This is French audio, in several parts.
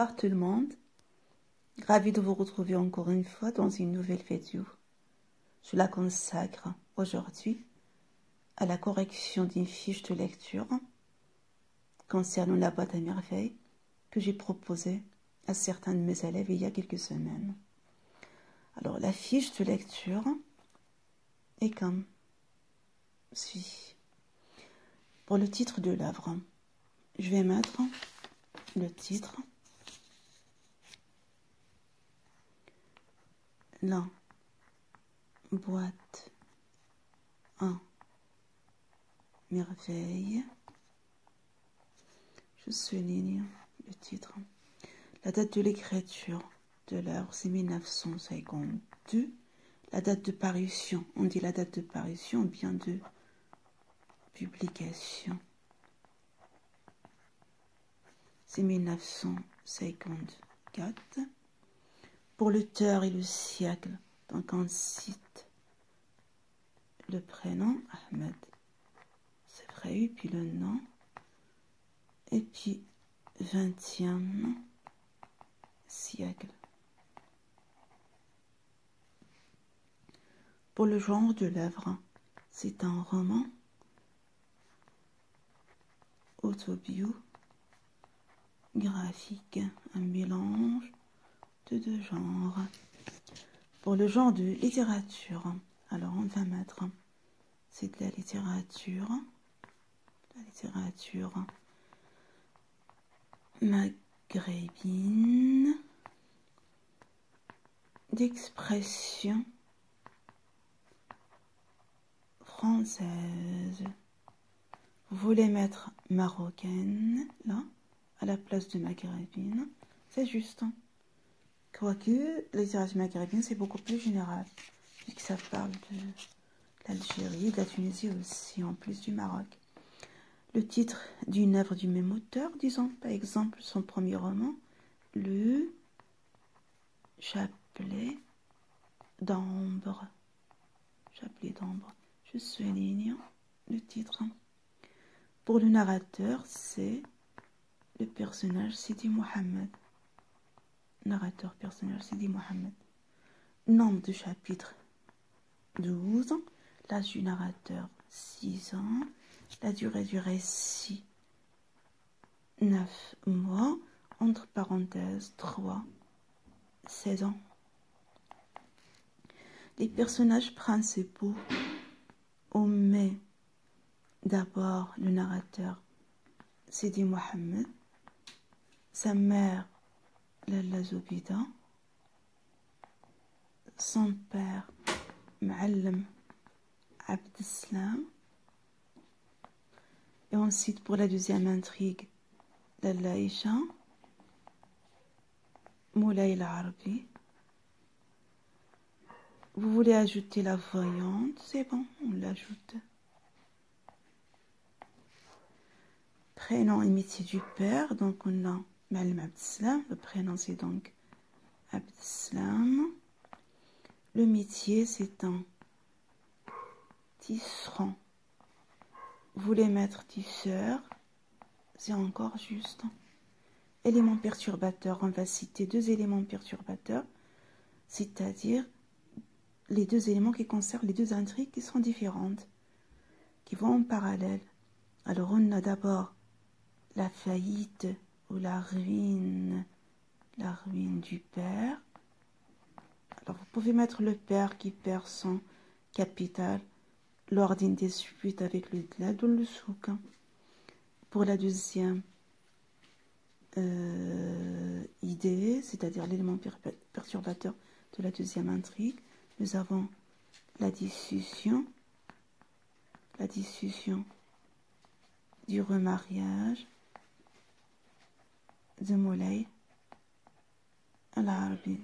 Bonsoir tout le monde. Ravi de vous retrouver encore une fois dans une nouvelle vidéo. Je la consacre aujourd'hui à la correction d'une fiche de lecture concernant la boîte à merveilles que j'ai proposée à certains de mes élèves il y a quelques semaines. Alors la fiche de lecture est comme suit. Pour le titre de l'œuvre, je vais mettre le titre, la boîte à merveilles. Je souligne le titre. La date de l'écriture de l'œuvre, c'est 1952. La date de parution, on dit la date de parution ou bien de publication. C'est 1954. Pour l'auteur et le siècle, donc on cite le prénom, Ahmed, c'est vrai, puis le nom, et puis 20e siècle. Pour le genre de l'œuvre, c'est un roman autobiographique, un mélange de deux genres. Pour le genre de littérature, alors on va mettre, c'est de la littérature maghrébine, d'expression française. Vous voulez mettre marocaine, là, à la place de maghrébine, c'est juste. Quoique, la littérature maghrébine, c'est beaucoup plus général, puisque ça parle de l'Algérie, de la Tunisie aussi, en plus du Maroc. Le titre d'une œuvre du même auteur, disons par exemple son premier roman, Le Chapelet d'Ambre. Chapelet d'Ambre. Je souligne le titre. Pour le narrateur, c'est le personnage Sidi Mohamed. Narrateur, personnage Sidi Mohamed. Nombre de chapitres 12. L'âge du narrateur 6 ans. La durée du récit 9 mois. Entre parenthèses 3 saisons. Les personnages principaux, on met d'abord le narrateur Sidi Mohamed, sa mère Lalla Zoubida, son père Ma'alem Abdeslam, et ensuite pour la deuxième intrigue Lalla Aïcha, Moulay l'Arabi. Vous voulez ajouter la voyante, c'est bon, on l'ajoute. Prénom et métier du père, donc on a Ma'alem Abdeslam, le prénom c'est donc Abdeslam. Le métier c'est un tisserand. Vous voulez mettre tisseur, c'est encore juste. Éléments perturbateurs, on va citer deux éléments perturbateurs, c'est-à-dire les deux éléments qui concernent les deux intrigues qui sont différentes, qui vont en parallèle. Alors on a d'abord la faillite ou la ruine du père. Alors vous pouvez mettre le père qui perd son capital lors d'une dispute avec le glad ou le souk. Pour la deuxième idée, c'est-à-dire l'élément perturbateur de la deuxième intrigue, nous avons la discussion du remariage de Moulay l'Arabi.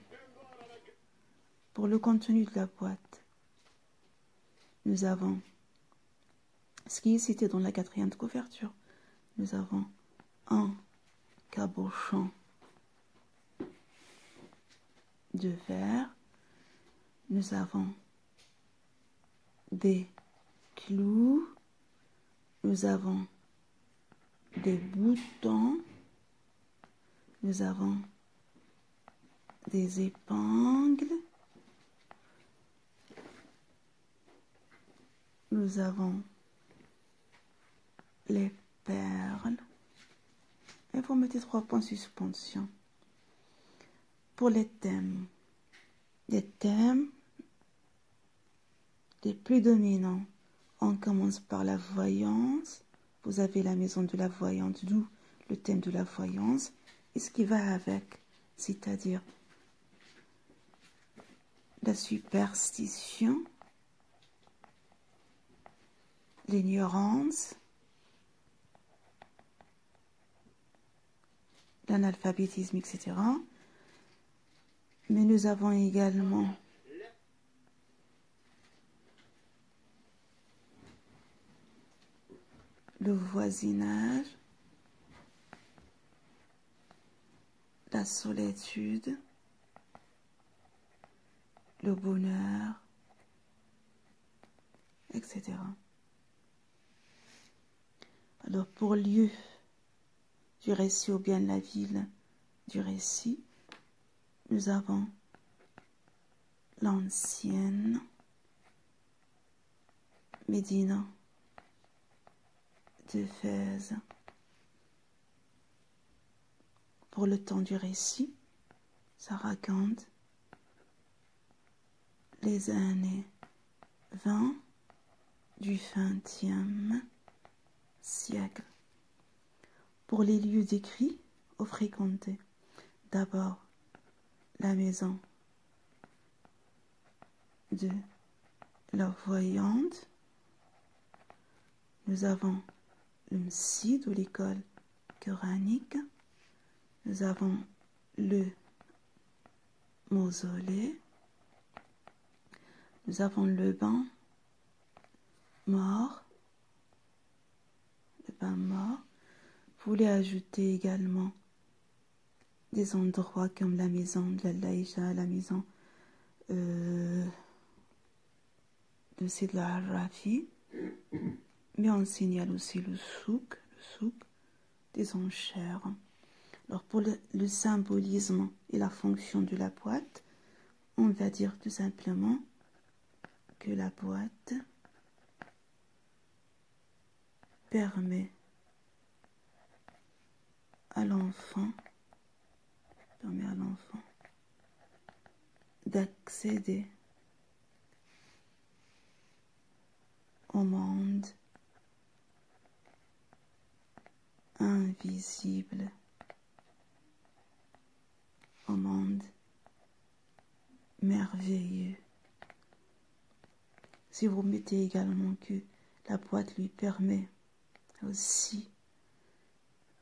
Pour le contenu de la boîte, nous avons ce qui est cité dans la quatrième couverture. Nous avons un cabochon de verre. Nous avons des clous. Nous avons des boutons. nous avons des épingles, nous avons les perles, et vous mettez 3 points de suspension. Pour les thèmes les plus dominants, on commence par la voyance. Vous avez la maison de la voyante, d'où le thème de la voyance, et ce qui va avec, c'est-à-dire la superstition, l'ignorance, l'analphabétisme, etc. Mais nous avons également le voisinage, la solitude, le bonheur, etc. Alors pour lieu du récit ou bien la ville du récit, nous avons l'ancienne Médina d'Éphèse. Pour le temps du récit, ça raconte les années 20 du XXe siècle. Pour les lieux décrits ou fréquentés, d'abord la maison de la voyante, nous avons le Mssid ou l'école coranique, nous avons le mausolée, nous avons le bain mort, Vous voulez ajouter également des endroits comme la maison de la Laïcha, la maison de Sidla al-Rafi, mais on signale aussi le souk des enchères. Alors pour le symbolisme et la fonction de la boîte, on va dire tout simplement que la boîte permet à l'enfant d'accéder au monde invisible, au monde merveilleux. Si vous mettez également que la boîte lui permet aussi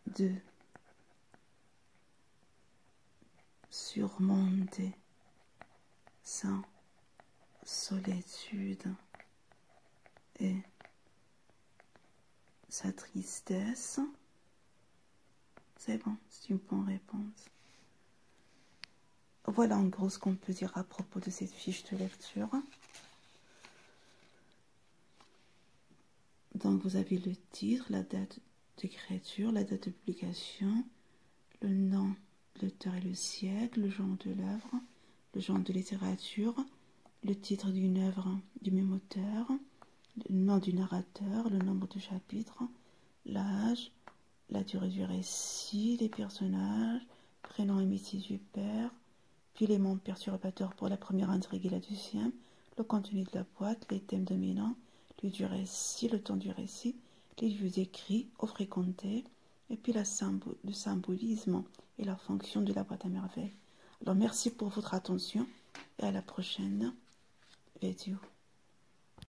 de surmonter sa solitude et sa tristesse, c'est bon, c'est une bonne réponse. Voilà en gros ce qu'on peut dire à propos de cette fiche de lecture. Donc vous avez le titre, la date d'écriture, la date de publication, le nom, l'auteur et le siècle, le genre de l'œuvre, le genre de littérature, le titre d'une œuvre du même auteur, le nom du narrateur, le nombre de chapitres, l'âge, la durée du récit, les personnages, prénom et métier du père, puis les membres perturbateurs pour la première intrigue et la deuxième, le contenu de la boîte, les thèmes dominants, lieu du récit, le temps du récit, les lieux décrits ou fréquentés, et puis le symbolisme et la fonction de la boîte à merveilles. Alors merci pour votre attention et à la prochaine vidéo.